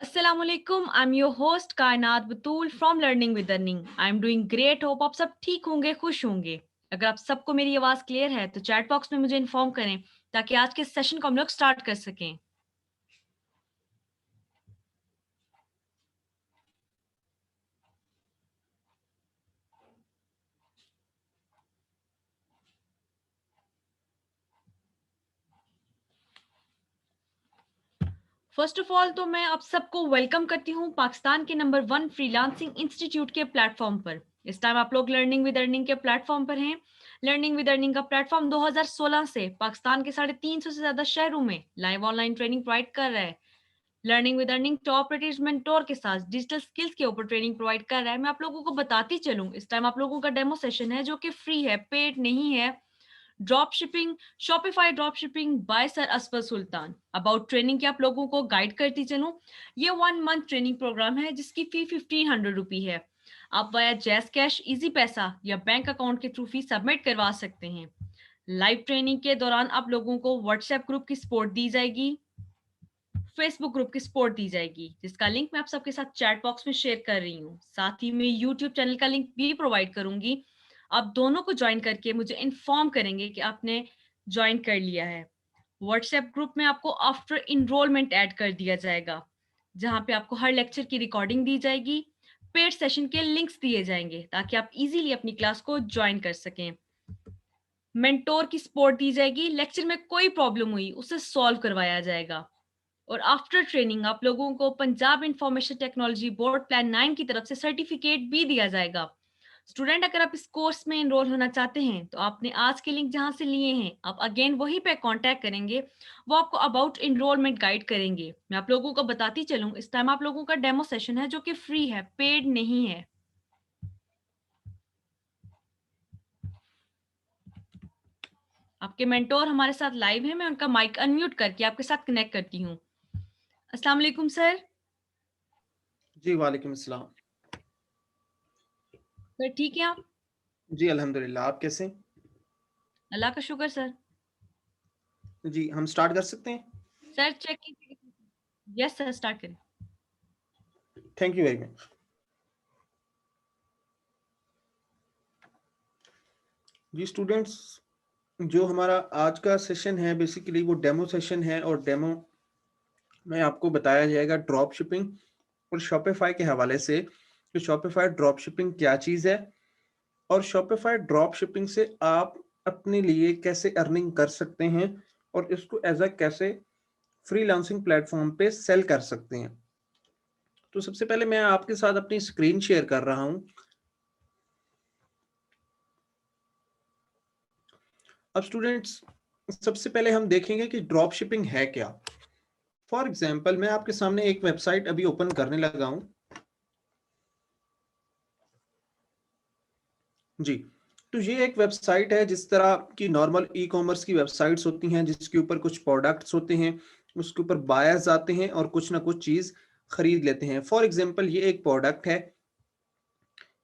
अस्सलामुअलैकुम, I am your host Kainat Batool from learning with earning. I am doing great. Hope आप सब ठीक होंगे, खुश होंगे। अगर आप सबको मेरी आवाज़ क्लियर है तो चैट बॉक्स में मुझे इन्फॉर्म करें ताकि आज के सेशन को हम लोग स्टार्ट कर सकें। फर्स्ट ऑफ ऑल तो मैं आप सबको वेलकम करती हूँ पाकिस्तान के नंबर 1 फ्रीलांसिंग इंस्टीट्यूट के प्लेटफॉर्म पर। इस टाइम आप लोग लर्निंग विद अर्निंग के प्लेटफॉर्म पर हैं। लर्निंग विद अर्निंग का प्लेटफॉर्म 2016 से पाकिस्तान के 350 से ज्यादा शहरों में लाइव ऑनलाइन ट्रेनिंग प्रोवाइड कर रहा है। Learning with earning top operators mentor के साथ डिजिटल स्किल्स के ऊपर ट्रेनिंग प्रोवाइड कर रहा है। मैं आप लोगों को बताती चलूं, इस टाइम आप लोगों का डेमो सेशन है जो कि फ्री है, पेड नहीं है। Drop shipping, Shopify drop shipping by sir Asfar Sultan. About training के आप लोगों को गाइड करती चलूं। ये 1 मंथ ट्रेनिंग प्रोग्राम है जिसकी फी 1500 रुपी है। आप वाया जैस कैश, इजी पैसा या बैंक अकाउंट के थ्रू फी सबमिट करवा सकते हैं। लाइव ट्रेनिंग के दौरान आप लोगों को व्हाट्सएप ग्रुप की सपोर्ट दी जाएगी, फेसबुक ग्रुप की सपोर्ट दी जाएगी, जिसका लिंक मैं आप सबके साथ चैट बॉक्स में शेयर कर रही हूँ। साथ ही मैं यूट्यूब चैनल का लिंक भी प्रोवाइड करूंगी। आप दोनों को ज्वाइन करके मुझे इन्फॉर्म करेंगे कि आपने ज्वाइन कर लिया है। व्हाट्सएप ग्रुप में आपको आफ्टर इनरोलमेंट ऐड कर दिया जाएगा, जहां पे आपको हर लेक्चर की रिकॉर्डिंग दी जाएगी, पेड सेशन के लिंक्स दिए जाएंगे ताकि आप इजीली अपनी क्लास को ज्वाइन कर सकें। मेंटोर की सपोर्ट दी जाएगी, लेक्चर में कोई प्रॉब्लम हुई उसे सॉल्व करवाया जाएगा। और आफ्टर ट्रेनिंग आप लोगों को Punjab information technology board plan 9 की तरफ से सर्टिफिकेट भी दिया जाएगा। स्टूडेंट, अगर आप इस कोर्स में एनरोल होना चाहते हैं तो आपने आज के लिंक जहां से लिए हैं, आप अगेन वहीं पे कांटेक्ट करेंगे। वो आपको अबाउट एनरोलमेंट गाइड करेंगे। मैं आप लोगों को बताती चलूं, इस टाइम आप लोगों का डेमो सेशन है जो कि फ्री है, पेड नहीं है। आपके मेंटोर हमारे साथ लाइव है। मैं उनका माइक अनम्यूट करके आपके साथ कनेक्ट करती हूँ। अस्सलाम वालेकुम सर। जी वालेकुम अस्सलाम। सर ठीक है आप? जी अल्हम्दुलिल्लाह, आप कैसे हैं? अल्लाह का शुक्र सर। जी हम स्टार्ट कर सकते हैं। सर चेक कीजिए। यस सर, स्टार्ट करें। Thank you very much. जी स्टूडेंट्स, जो हमारा आज का सेशन है बेसिकली वो डेमो सेशन है, और डेमो में आपको बताया जाएगा ड्रॉप शिपिंग और शॉपिफाई के हवाले से कि शॉपिफाई ड्रॉप शिपिंग क्या चीज़ है, और शॉपिफाई ड्रॉप शिपिंग से आप अपने लिए कैसे अर्निंग कर सकते हैं, और इसको एज अ कैसे फ्रीलांसिंग प्लेटफॉर्म पे सेल कर सकते हैं। तो सबसे पहले मैं आपके साथ अपनी स्क्रीन शेयर कर रहा हूँ। अब स्टूडेंट्स, सबसे पहले हम देखेंगे कि ड्रॉप शिपिंग है क्या। फॉर एग्जाम्पल मैं आपके सामने एक वेबसाइट अभी ओपन करने लगा हूं। जी, तो ये एक वेबसाइट है जिस तरह की नॉर्मल ई कॉमर्स की वेबसाइट्स होती हैं, जिसके ऊपर कुछ प्रोडक्ट्स होते हैं, उसके ऊपर बायर्स आते हैं और कुछ ना कुछ चीज खरीद लेते हैं। फॉर एग्जाम्पल ये एक प्रोडक्ट है,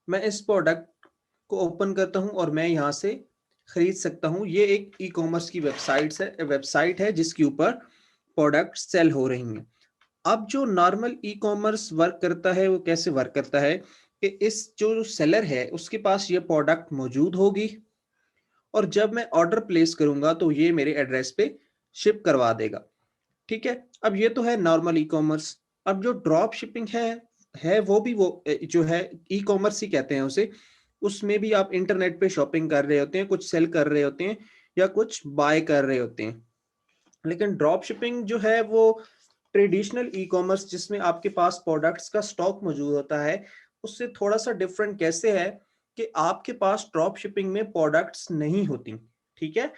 मैं इस प्रोडक्ट को ओपन करता हूं और मैं यहाँ से खरीद सकता हूं। ये एक ई कॉमर्स की वेबसाइट है जिसके ऊपर प्रोडक्ट सेल हो रही हैं। अब जो नॉर्मल ई कॉमर्स वर्क करता है वो कैसे वर्क करता है कि इस जो सेलर है उसके पास ये प्रोडक्ट मौजूद होगी, और जब मैं ऑर्डर प्लेस करूंगा तो ये मेरे एड्रेस पे शिप करवा देगा। ठीक है, अब ये तो है नॉर्मल ई कॉमर्स। अब जो ड्रॉप शिपिंग है वो भी वो जो है ई कॉमर्स ही कहते हैं उसे। उसमें भी आप इंटरनेट पे शॉपिंग कर रहे होते हैं, कुछ सेल कर रहे होते हैं या कुछ बाय कर रहे होते हैं। लेकिन ड्रॉप शिपिंग जो है वो ट्रेडिशनल ई कॉमर्स जिसमें आपके पास प्रोडक्ट्स का स्टॉक मौजूद होता है उससे थोड़ा सा डिफरेंट कैसे है कि आपके पास ड्रॉप शिपिंग में प्रोडक्ट्स नहीं होती। ठीक है,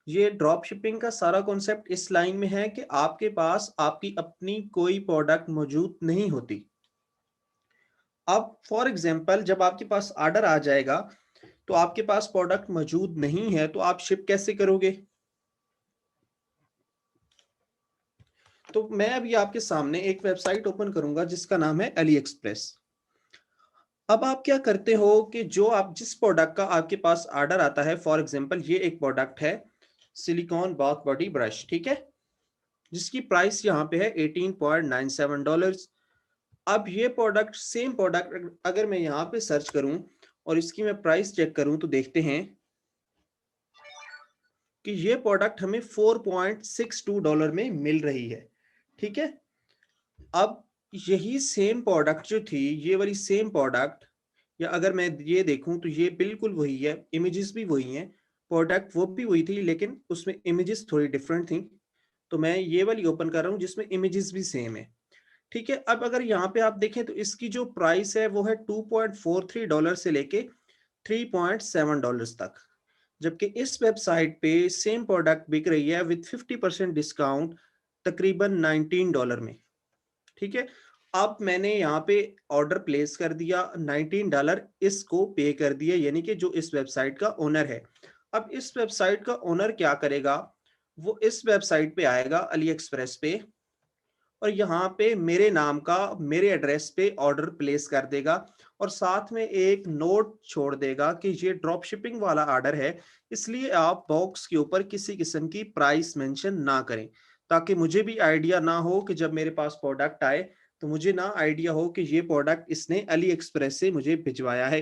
ये ड्रॉप शिपिंग का सारा कॉन्सेप्ट इस लाइन में है कि आपके पास आपकी अपनी कोई प्रोडक्ट मौजूद नहीं होती। अब फॉर एग्जांपल जब आपके पास ऑर्डर आ जाएगा तो आपके पास प्रोडक्ट मौजूद नहीं है, तो आप शिप कैसे करोगे? तो मैं अभी आपके सामने एक वेबसाइट ओपन करूंगा जिसका नाम है अली एक्सप्रेस। अब आप क्या करते हो कि जो आप जिस प्रोडक्ट का आपके पास ऑर्डर आता है, फॉर एग्जांपल ये एक प्रोडक्ट है सिलिकॉन बाथ बॉडी ब्रश, ठीक है, जिसकी प्राइस यहाँ पे है $18.97। अब ये प्रोडक्ट, सेम प्रोडक्ट अगर मैं यहाँ पे सर्च करूं और इसकी मैं प्राइस चेक करूं तो देखते हैं कि ये प्रोडक्ट हमें $4.62 में मिल रही है। ठीक है, अब यही सेम प्रोडक्ट जो थी, ये वाली सेम प्रोडक्ट, या अगर मैं ये देखूं तो ये बिल्कुल वही है, इमेजेस भी वही हैं, प्रोडक्ट वो भी वही थी, लेकिन उसमें इमेजेस थोड़ी डिफरेंट थी। तो मैं ये वाली ओपन कर रहा हूँ जिसमें इमेजेस भी सेम है। ठीक है, अब अगर यहाँ पे आप देखें तो इसकी जो प्राइस है वो है $2.43 से लेके $3.7 तक, जबकि इस वेबसाइट पे सेम प्रोडक्ट बिक रही है विद 50% डिस्काउंट तकरीबन $19 में। ठीक है, अब मैंने यहाँ पे ऑर्डर प्लेस कर दिया, $19 इसको पे कर दिया, यानी कि जो इस वेबसाइट का ओनर है। अब इस वेबसाइट का ओनर क्या करेगा, वो इस वेबसाइट पे आएगा अली एक्सप्रेस पे, और यहाँ पे मेरे नाम का, मेरे एड्रेस पे ऑर्डर प्लेस कर देगा, और साथ में एक नोट छोड़ देगा कि ये ड्रॉप शिपिंग वाला ऑर्डर है, इसलिए आप बॉक्स के ऊपर किसी किस्म की प्राइस मेंशन ना करें, ताकि मुझे भी आइडिया ना हो कि जब मेरे पास प्रोडक्ट आए तो मुझे ना आइडिया हो कि ये प्रोडक्ट इसने अली एक्सप्रेस से मुझे भिजवाया है।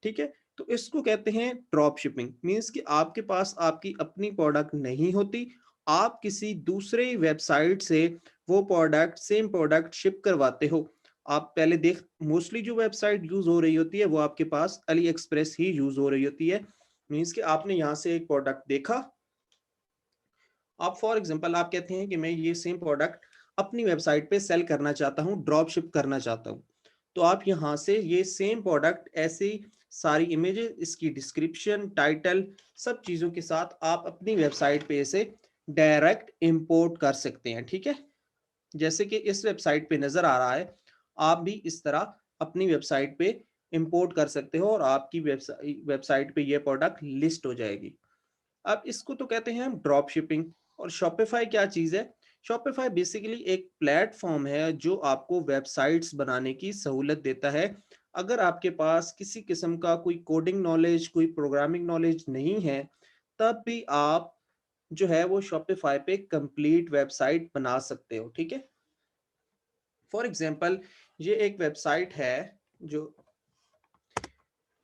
ठीक है, तो इसको कहते हैं ड्रॉप शिपिंग। मीन्स कि आपके पास आपकी अपनी प्रोडक्ट नहीं होती, आप किसी दूसरे वेबसाइट से वो प्रोडक्ट, सेम प्रोडक्ट शिप करवाते हो। आप पहले देख, मोस्टली जो वेबसाइट यूज हो रही होती है वो आपके पास अली एक्सप्रेस ही यूज हो रही होती है। मीन्स कि आपने यहाँ से एक प्रोडक्ट देखा, आप फॉर एग्जांपल आप कहते हैं कि मैं ये सेम प्रोडक्ट अपनी वेबसाइट पे सेल करना चाहता हूँ, ड्रॉप शिप करना चाहता हूँ, तो आप यहाँ से ये सेम प्रोडक्ट ऐसे सारी इमेजेस, इसकी डिस्क्रिप्शन, टाइटल, सब चीजों के साथ आप अपनी वेबसाइट पे इसे डायरेक्ट इंपोर्ट कर सकते हैं। ठीक है, जैसे कि इस वेबसाइट पे नजर आ रहा है, आप भी इस तरह अपनी वेबसाइट पे इंपोर्ट कर सकते हो और आपकी वेबसाइट पे ये प्रोडक्ट लिस्ट हो जाएगी। अब इसको तो कहते हैं हम ड्रॉप शिपिंग। और शॉपिफाई क्या चीज है? शॉपिफाई बेसिकली एक प्लेटफॉर्म है जो आपको वेबसाइट्स बनाने की सहूलत देता है। अगर आपके पास किसी किस्म का कोई कोडिंग नॉलेज, कोई प्रोग्रामिंग नॉलेज नहीं है, तब भी आप जो है वो शॉपिफाई पे कंप्लीट वेबसाइट बना सकते हो। ठीक है, फॉर एग्जांपल ये एक वेबसाइट है जो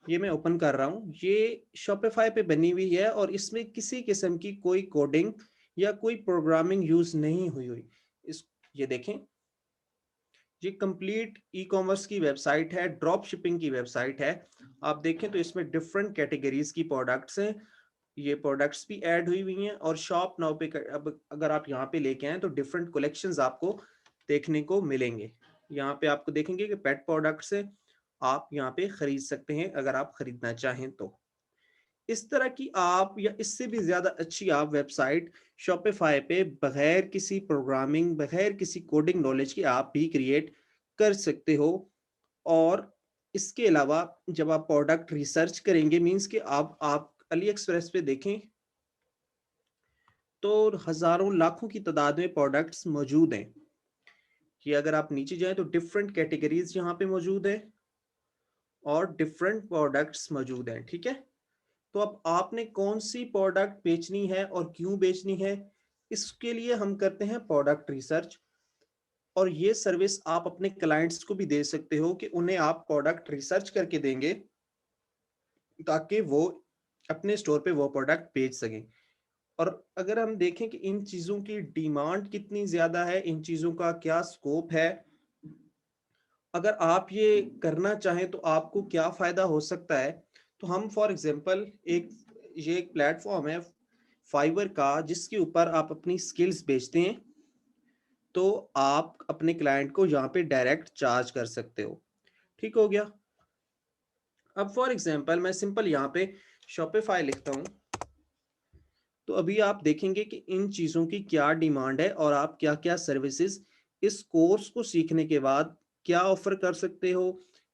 ये मैं ओपन कर रहा हूँ, ये शॉपिफाई पे बनी हुई है और इसमें किसी किस्म की कोई कोडिंग या कोई प्रोग्रामिंग यूज नहीं हुई हुई। इस ये देखें, ये कंप्लीट ई कॉमर्स की वेबसाइट है, ड्रॉप शिपिंग की वेबसाइट है। आप देखें तो इसमें डिफरेंट कैटेगरीज की प्रोडक्ट्स हैं, ये प्रोडक्ट्स भी ऐड हुई हुई हैं, और शॉप नाउ पे अब अगर आप यहाँ पे लेके आए तो डिफरेंट कलेक्शंस आपको देखने को मिलेंगे। यहाँ पे आपको देखेंगे कि पेट प्रोडक्ट्स है, आप यहाँ पे खरीद सकते हैं अगर आप खरीदना चाहें तो। इस तरह की आप या इससे भी ज्यादा अच्छी आप वेबसाइट शॉपिफाई पे बगैर किसी प्रोग्रामिंग, बगैर किसी कोडिंग नॉलेज के आप भी क्रिएट कर सकते हो। और इसके अलावा जब आप प्रोडक्ट रिसर्च करेंगे, मींस कि आप अली एक्सप्रेस पे देखें तो हजारों लाखों की तादाद में प्रोडक्ट्स मौजूद हैं। कि अगर आप नीचे जाएं तो डिफरेंट कैटेगरीज यहाँ पे मौजूद है और डिफरेंट प्रोडक्ट्स मौजूद हैं। ठीक है, तो अब आपने कौन सी प्रोडक्ट बेचनी है और क्यों बेचनी है, इसके लिए हम करते हैं प्रोडक्ट रिसर्च। और ये सर्विस आप अपने क्लाइंट्स को भी दे सकते हो कि उन्हें आप प्रोडक्ट रिसर्च करके देंगे ताकि वो अपने स्टोर पे वो प्रोडक्ट बेच सकें। और अगर हम देखें कि इन चीजों की डिमांड कितनी ज्यादा है, इन चीजों का क्या स्कोप है, अगर आप ये करना चाहें तो आपको क्या फायदा हो सकता है, तो हम फॉर एग्जांपल ये एक प्लेटफॉर्म है फाइवर का, जिसके ऊपर आप अपनी स्किल्स बेचते हैं, तो आप अपने क्लाइंट को यहाँ पे डायरेक्ट चार्ज कर सकते हो। ठीक हो गया। अब फॉर एग्जांपल मैं सिंपल यहाँ पे शॉपिफाई लिखता हूँ, तो अभी आप देखेंगे कि इन चीज़ों की क्या डिमांड है और आप क्या क्या सर्विसेज इस कोर्स को सीखने के बाद क्या ऑफर कर सकते हो,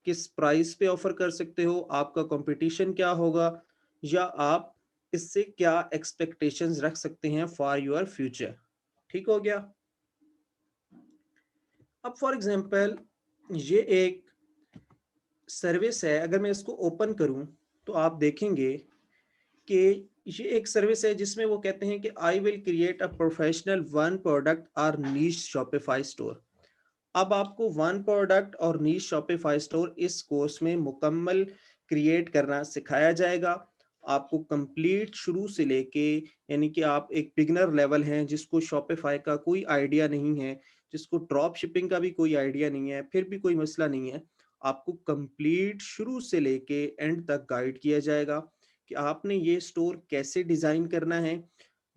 किस प्राइस पे ऑफर कर सकते हो, आपका कंपटीशन क्या होगा, या आप इससे क्या एक्सपेक्टेशंस रख सकते हैं फॉर योर फ्यूचर। ठीक हो गया। अब फॉर एग्जांपल ये एक सर्विस है, अगर मैं इसको ओपन करूं तो आप देखेंगे कि ये एक सर्विस है जिसमें वो कहते हैं कि I will create a professional one product और नीश शॉपिफाई स्टोर। अब आपको वन प्रोडक्ट और नीश शॉपिफाई स्टोर इस कोर्स में मुकम्मल क्रिएट करना सिखाया जाएगा। आपको कंप्लीट शुरू से लेके, यानी कि आप एक बिगिनर लेवल हैं जिसको शॉपिफाई का कोई आइडिया नहीं है, जिसको ड्रॉप शिपिंग का भी कोई आइडिया नहीं है, फिर भी कोई मसला नहीं है। आपको कंप्लीट शुरू से लेके एंड तक गाइड किया जाएगा कि आपने ये स्टोर कैसे डिजाइन करना है,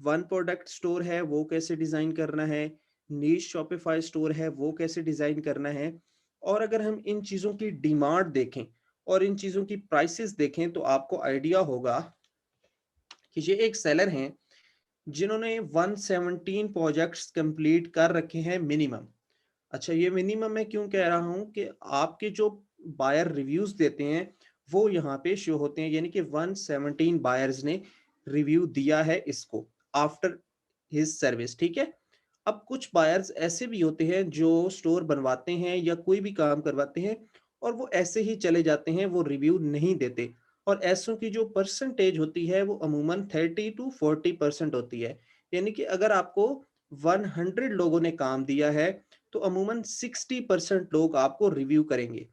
वन प्रोडक्ट स्टोर है वो कैसे डिजाइन करना है, नीश शॉपिफाई स्टोर है वो कैसे डिजाइन करना है। और अगर हम इन चीजों की डिमांड देखें और इन चीजों की प्राइसेस देखें तो आपको आइडिया होगा कि ये एक सेलर हैं जिन्होंने 117 प्रोजेक्ट्स कंप्लीट कर रखे हैं मिनिमम। अच्छा, ये मिनिमम मैं क्यों कह रहा हूं कि आपके जो बायर रिव्यूज देते हैं वो यहाँ पे शो होते हैं, यानी कि 117 बायर्स ने रिव्यू दिया है इसको आफ्टर हिज सर्विस। ठीक है। अब कुछ बायर्स ऐसे भी होते हैं जो स्टोर बनवाते हैं या कोई भी काम करवाते हैं और वो ऐसे ही चले जाते हैं, वो रिव्यू नहीं देते। और ऐसों की जो परसेंटेज होती है वो अमूमन 30 to 40% होती है। यानी कि अगर आपको 100 लोगों ने काम दिया है तो अमूमन 60% लोग आपको रिव्यू करेंगे।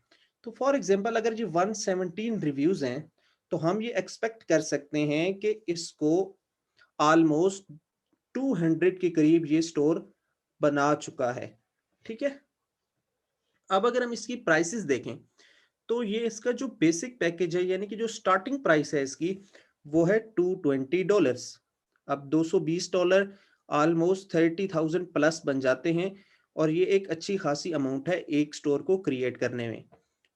तो फॉर एग्जांपल अगर ये 117 रिव्यूज हैं तो हम ये एक्सपेक्ट कर सकते हैं कि इसको ऑलमोस्ट 200 के करीब ये स्टोर बना चुका है। ठीक है। अब अगर हम इसकी प्राइसेस देखें तो ये इसका जो बेसिक पैकेज है, यानी कि जो स्टार्टिंग प्राइस है इसकी, वो है $220। अब $220 ऑलमोस्ट 30,000 प्लस बन जाते हैं और ये एक अच्छी खासी अमाउंट है एक स्टोर को क्रिएट करने में।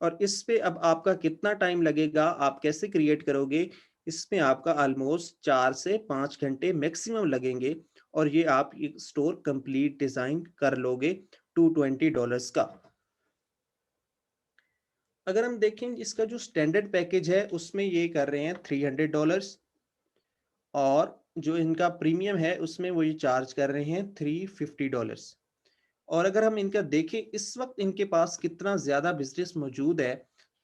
और इस पे अब आपका कितना टाइम लगेगा, आप कैसे क्रिएट करोगे, इसमें आपका ऑलमोस्ट 4 से 5 घंटे मैक्सिमम लगेंगे और ये आप ये स्टोर कंप्लीट डिजाइन कर लोगे $220 का। अगर हम देखें इसका जो स्टैंडर्ड पैकेज है उसमें ये कर रहे हैं $300 और जो इनका प्रीमियम है उसमें वो ये चार्ज कर रहे हैं $350। और अगर हम इनका देखें इस वक्त इनके पास कितना ज्यादा बिजनेस मौजूद है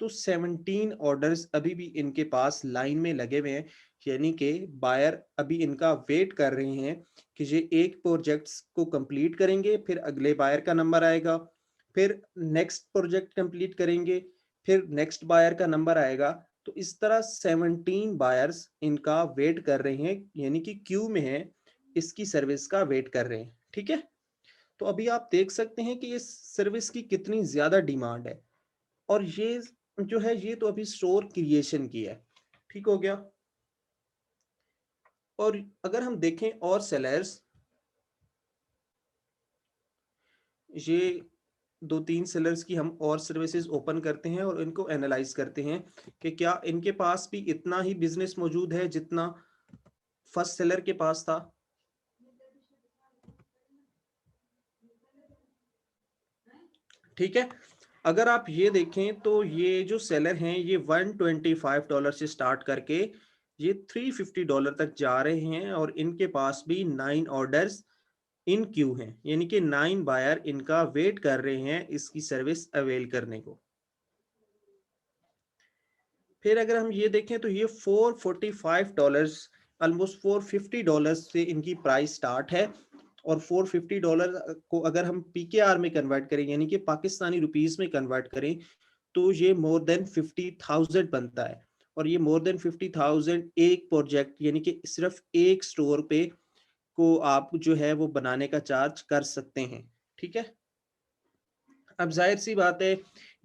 तो 17 ऑर्डर्स अभी भी इनके पास लाइन में लगे हुए हैं, यानी कि बायर अभी इनका वेट कर रहे हैं कि ये एक प्रोजेक्ट्स को कंप्लीट करेंगे, फिर अगले बायर का नंबर आएगा, फिर नेक्स्ट प्रोजेक्ट कंप्लीट करेंगे, फिर नेक्स्ट बायर का नंबर आएगा। तो इस तरह 17 बायर्स इनका वेट कर रहे हैं, यानी कि क्यू में है, इसकी सर्विस का वेट कर रहे हैं। ठीक है। तो अभी आप देख सकते हैं कि इस सर्विस की कितनी ज्यादा डिमांड है। और ये जो है ये तो अभी स्टोर क्रिएशन की है। ठीक हो गया। और अगर हम देखें और सेलर्स, ये 2-3 सेलर्स की हम और सर्विसेज ओपन करते हैं और इनको एनालाइज करते हैं कि क्या इनके पास भी इतना ही बिजनेस मौजूद है जितना फर्स्ट सेलर के पास था। ठीक है। अगर आप ये देखें तो ये जो सेलर हैं ये $125 से स्टार्ट करके ये $350 तक जा रहे हैं और इनके पास भी 9 ऑर्डर्स इन क्यू हैं, यानी कि 9 बायर इनका वेट कर रहे हैं इसकी सर्विस अवेल करने को। फिर अगर हम ये देखें तो ये $445, ऑलमोस्ट $450 से इनकी प्राइस स्टार्ट है। और $450 को अगर हम पीकेआर में कन्वर्ट करें, यानी कि पाकिस्तानी रुपीस में कन्वर्ट करें, तो ये मोर देन 50,000 बनता है। और ये मोर देन 50,000 एक प्रोजेक्ट, यानी कि सिर्फ एक स्टोर पे को आप जो है वो बनाने का चार्ज कर सकते हैं। ठीक है। अब जाहिर सी बात है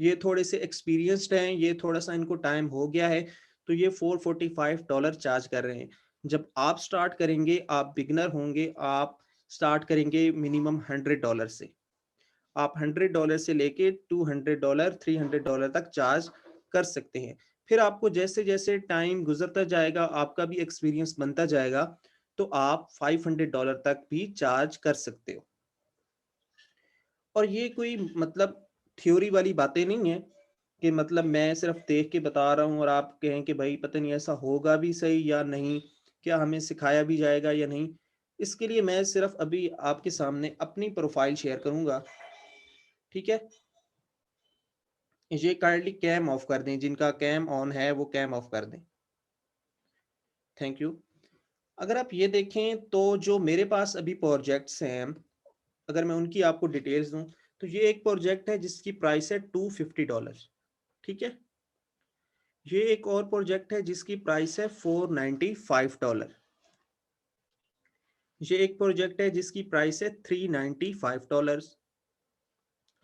ये थोड़े से एक्सपीरियंस्ड हैं, ये थोड़ा सा इनको टाइम हो गया है, तो ये $445 चार्ज कर रहे हैं। जब आप स्टार्ट करेंगे, आप बिगनर होंगे, आप स्टार्ट करेंगे मिनिमम $100 से, आप $100 से लेके $200 $300 तक चार्ज कर सकते हैं। फिर आपको जैसे जैसे टाइम गुजरता जाएगा, आपका भी एक्सपीरियंस बनता जाएगा, तो आप $500 तक भी चार्ज कर सकते हो। और ये कोई मतलब थ्योरी वाली बातें नहीं है कि मतलब मैं सिर्फ देख के बता रहा हूँ और आप कहें कि भाई पता नहीं ऐसा होगा भी सही या नहीं, क्या हमें सिखाया भी जाएगा या नहीं। इसके लिए मैं सिर्फ अभी आपके सामने अपनी प्रोफाइल शेयर करूंगा। ठीक है। ये काइंडली कैम ऑफ कर दें, जिनका कैम ऑन है वो कैम ऑफ कर दें। Thank you. अगर आप ये देखें तो जो मेरे पास अभी प्रोजेक्ट्स हैं, अगर मैं उनकी आपको डिटेल्स दूं तो ये एक प्रोजेक्ट है जिसकी प्राइस है $250, ठीक है। ये एक और प्रोजेक्ट है जिसकी प्राइस है $495। ये एक प्रोजेक्ट है जिसकी प्राइस है $395।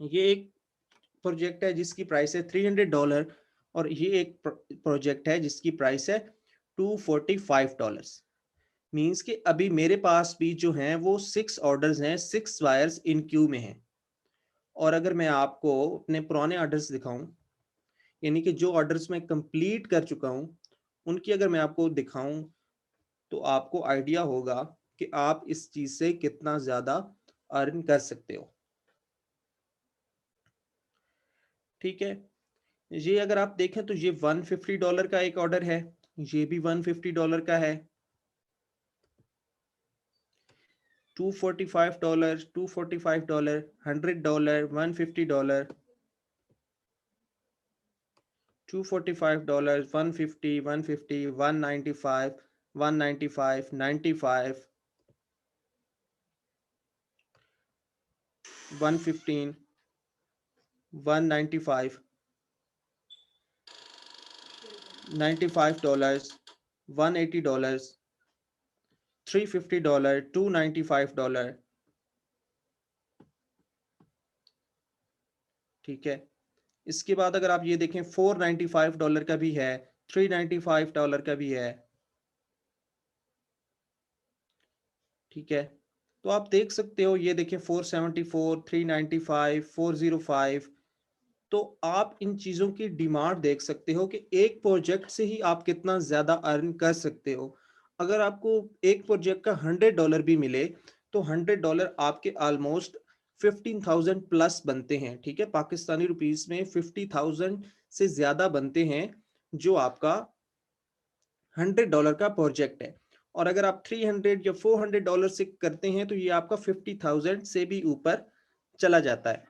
ये एक प्रोजेक्ट है जिसकी प्राइस है $300। और ये एक प्रोजेक्ट है जिसकी प्राइस है $245। मीन्स कि अभी मेरे पास भी जो हैं वो 6 ऑर्डर्स हैं, 6 वायर्स इन क्यू में हैं। और अगर मैं आपको अपने पुराने ऑर्डर्स दिखाऊं, यानी कि जो ऑर्डर्स मैं कंप्लीट कर चुका हूं, उनकी अगर मैं आपको दिखाऊं तो आपको आइडिया होगा कि आप इस चीज से कितना ज्यादा अर्न कर सकते हो, ठीक है। ये अगर आप देखें तो ये $150 का एक ऑर्डर है, ये भी $150 का है, $245, $245, $100, $150, $245, $150, $150, $195, $195, $95, $115, $195, $95, $180, $350, $295, ठीक है। इसके बाद अगर आप ये देखें $495 का भी है, $395 का भी है, ठीक है। तो आप देख सकते हो, ये देखें 474, 395, 405। तो आप इन चीजों की डिमांड देख सकते हो कि एक प्रोजेक्ट से ही आप कितना ज्यादा अर्न कर सकते हो। अगर आपको एक प्रोजेक्ट का $100 भी मिले तो $100 आपके ऑलमोस्ट 15,000 प्लस बनते हैं, ठीक है। पाकिस्तानी रुपीस में 50,000 से ज्यादा बनते हैं जो आपका $100 का प्रोजेक्ट है। और अगर आप 300 या $400 से करते हैं तो ये आपका 50,000 से भी ऊपर चला जाता है,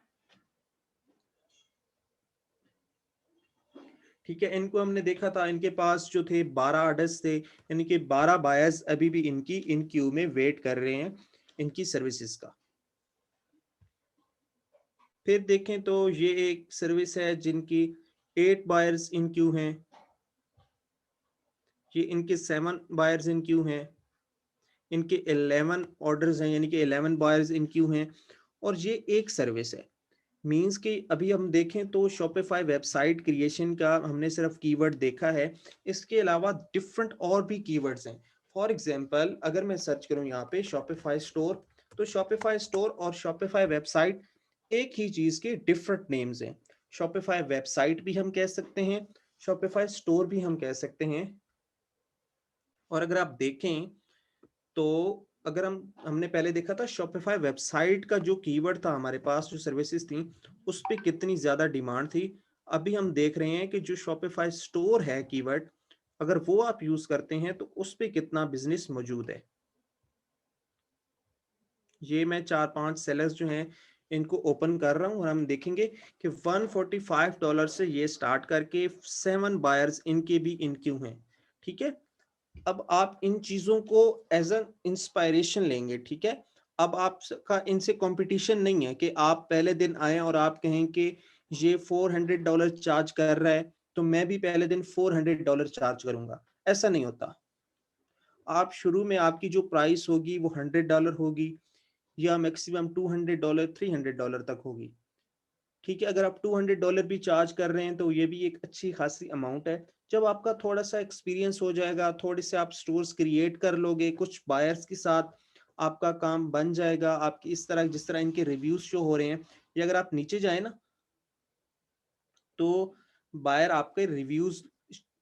ठीक है। इनको हमने देखा था, इनके पास जो थे 12 ऑर्डर्स थे, यानी कि 12 बायर्स अभी भी इनकी इन क्यू में वेट कर रहे हैं इनकी सर्विसेज का। फिर देखें तो ये एक सर्विस है जिनकी 8 बायर्स इन क्यू हैं, ये इनके 7 बायर्स इन क्यू हैं, इनके 11 ऑर्डर्स हैं, यानी कि 11 बायर्स इन क्यू हैं। और ये एक सर्विस है, मींस कि अभी हम देखें तो शॉपिफाई वेबसाइट क्रिएशन का हमने सिर्फ कीवर्ड देखा है, इसके अलावा डिफरेंट और भी कीवर्ड्स हैं। फॉर एग्जांपल अगर मैं सर्च करूं यहाँ पे शॉपिफाई स्टोर, तो शॉपिफाई स्टोर और शॉपिफाई वेबसाइट एक ही चीज के डिफरेंट नेम्स हैं। शॉपिफाई वेबसाइट भी हम कह सकते हैं, शॉपिफाई स्टोर भी हम कह सकते हैं। और अगर आप देखें तो अगर हमने पहले देखा था शॉपिफाई वेबसाइट का जो कीवर्ड था हमारे पास, जो सर्विसेज थी उस पे कितनी ज्यादा डिमांड थी। अभी हम देख रहे हैं कि जो शॉपिफाई स्टोर है कीवर्ड, अगर वो आप यूज करते हैं तो उस पे कितना बिजनेस मौजूद है। ये मैं 4-5 सेलर्स जो हैं इनको ओपन कर रहा हूं और हम देखेंगे कि $145 से ये स्टार्ट करके 7 बायर्स इनके भी इन क्यू हैं, ठीक है। अब आप इन चीजों को एज एन इंस्पायरेशन लेंगे, ठीक है। अब आपका इनसे कंपटीशन नहीं है कि आप पहले दिन आए और आप कहें कि ये $400 चार्ज कर रहा है तो मैं भी पहले दिन $400 चार्ज करूंगा, ऐसा नहीं होता। आप शुरू में आपकी जो प्राइस होगी वो $100 होगी या मैक्सिमम $200, $300 तक होगी, ठीक है। अगर आप $200 भी चार्ज कर रहे हैं तो ये भी एक अच्छी खासी अमाउंट है। जब आपका थोड़ा सा एक्सपीरियंस हो जाएगा, थोड़े से आप स्टोर्स क्रिएट कर लोगे कुछ बायर्स के साथ, आपका काम बन जाएगा। आपकी इस तरह जिस तरह इनके रिव्यूज शो हो रहे हैं, ये अगर आप नीचे जाए ना तो बायर आपके रिव्यूज,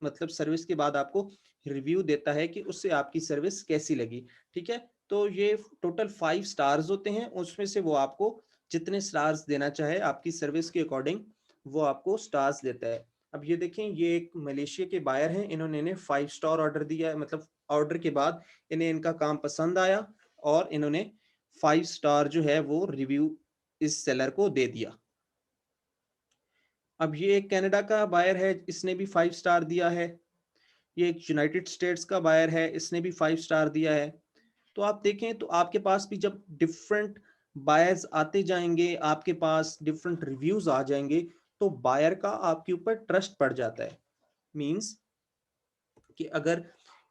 मतलब सर्विस के बाद आपको रिव्यू देता है कि उससे आपकी सर्विस कैसी लगी, ठीक है। तो ये टोटल 5 स्टार्स होते हैं, उसमें से वो आपको जितने स्टार्स देना चाहे आपकी सर्विस के अकॉर्डिंग वो आपको स्टार्स देता है। अब ये देखें, ये एक मलेशिया के बायर हैं, इन्होंने 5 स्टार ऑर्डर दिया है, मतलब ऑर्डर के बाद इन्हें इनका काम पसंद आया और इन्होंने 5 स्टार जो है वो रिव्यू इस सेलर को दे दिया। अब ये एक कनाडा का बायर है, इसने भी 5 स्टार दिया है। ये एक यूनाइटेड स्टेट्स का बायर है, इसने भी 5 स्टार दिया है। तो आप देखें तो आपके पास भी जब डिफरेंट बायर्स आते जाएंगे, आपके पास डिफरेंट रिव्यूज आ जाएंगे, तो बायर का आपके ऊपर ट्रस्ट पड़ जाता है। मींस कि अगर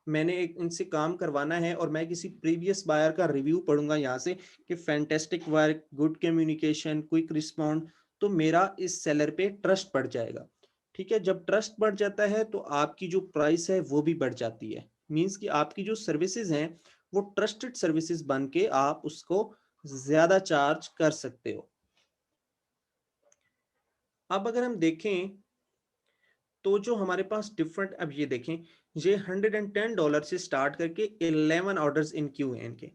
मैंने एक इनसे काम करवाना है और मैं किसी प्रीवियस बायर का रिव्यू पढ़ूंगा यहाँ से कि fantastic work, good communication, quick respond, तो मेरा इस सेलर पे ट्रस्ट बढ़ जाएगा। ठीक है, जब ट्रस्ट बढ़ जाता है तो आपकी जो प्राइस है वो भी बढ़ जाती है। मींस कि आपकी जो सर्विसेज हैं वो ट्रस्टेड सर्विसेज बन के आप उसको ज्यादा चार्ज कर सकते हो। अब अगर हम देखें तो जो हमारे पास डिफरेंट, अब ये देखें, ये $110 से स्टार्ट करके 11 ऑर्डर्स इन क्यू हैं इनके,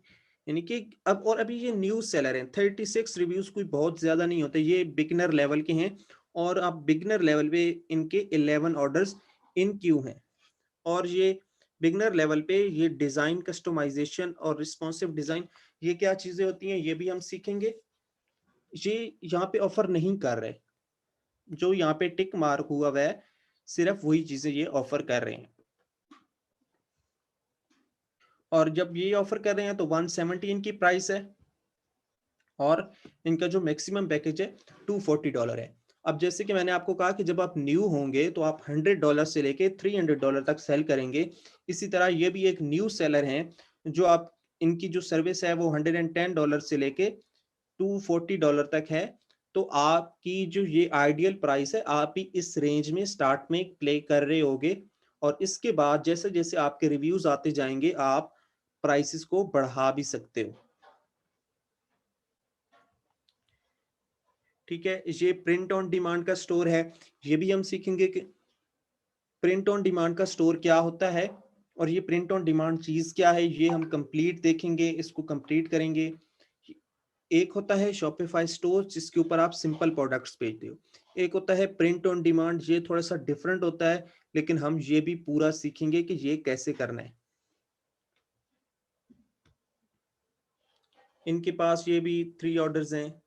यानी कि अब, और अभी ये न्यू सेलर हैं। 36 रिव्यूज कोई बहुत ज्यादा नहीं होते, ये बिगनर लेवल के हैं, और अब बिगनर लेवल पे इनके 11 ऑर्डर्स इन क्यू हैं। और ये बिगनर लेवल पे ये डिजाइन कस्टमाइजेशन और रिस्पॉन्सिव डिजाइन, ये क्या चीजें होती हैं ये भी हम सीखेंगे। ये यहाँ पे ऑफर नहीं कर रहे, जो यहाँ पे टिक मार्क हुआ हुआ है सिर्फ वही चीजें ये ऑफर कर रहे हैं। और जब ये ऑफर कर रहे हैं तो 170 इनकी प्राइस है, और इनका जो मैक्सिमम पैकेज है $240 है। अब जैसे कि मैंने आपको कहा कि जब आप न्यू होंगे तो आप $100 से लेके $300 तक सेल करेंगे। इसी तरह ये भी एक न्यू सेलर हैं, जो आप, इनकी जो सर्विस है वो $110 से लेके $240 तक है। तो आपकी जो ये आइडियल प्राइस है, आप ही इस रेंज में स्टार्ट में प्ले कर रहे होगे, और इसके बाद जैसे जैसे आपके रिव्यूज आते जाएंगे आप प्राइसेस को बढ़ा भी सकते हो। ठीक है, ये प्रिंट ऑन डिमांड का स्टोर है, ये भी हम सीखेंगे कि प्रिंट ऑन डिमांड का स्टोर क्या होता है, और ये प्रिंट ऑन डिमांड चीज क्या है, ये हम कंप्लीट देखेंगे, इसको कंप्लीट करेंगे। एक होता है शॉपिफाई स्टोर जिसके ऊपर आप सिंपल प्रोडक्ट्स बेचते हो, एक होता है प्रिंट ऑन डिमांड, ये थोड़ा सा डिफरेंट होता है, लेकिन हम ये भी पूरा सीखेंगे कि ये कैसे करना है। इनके पास ये भी 3 ऑर्डर्स हैं,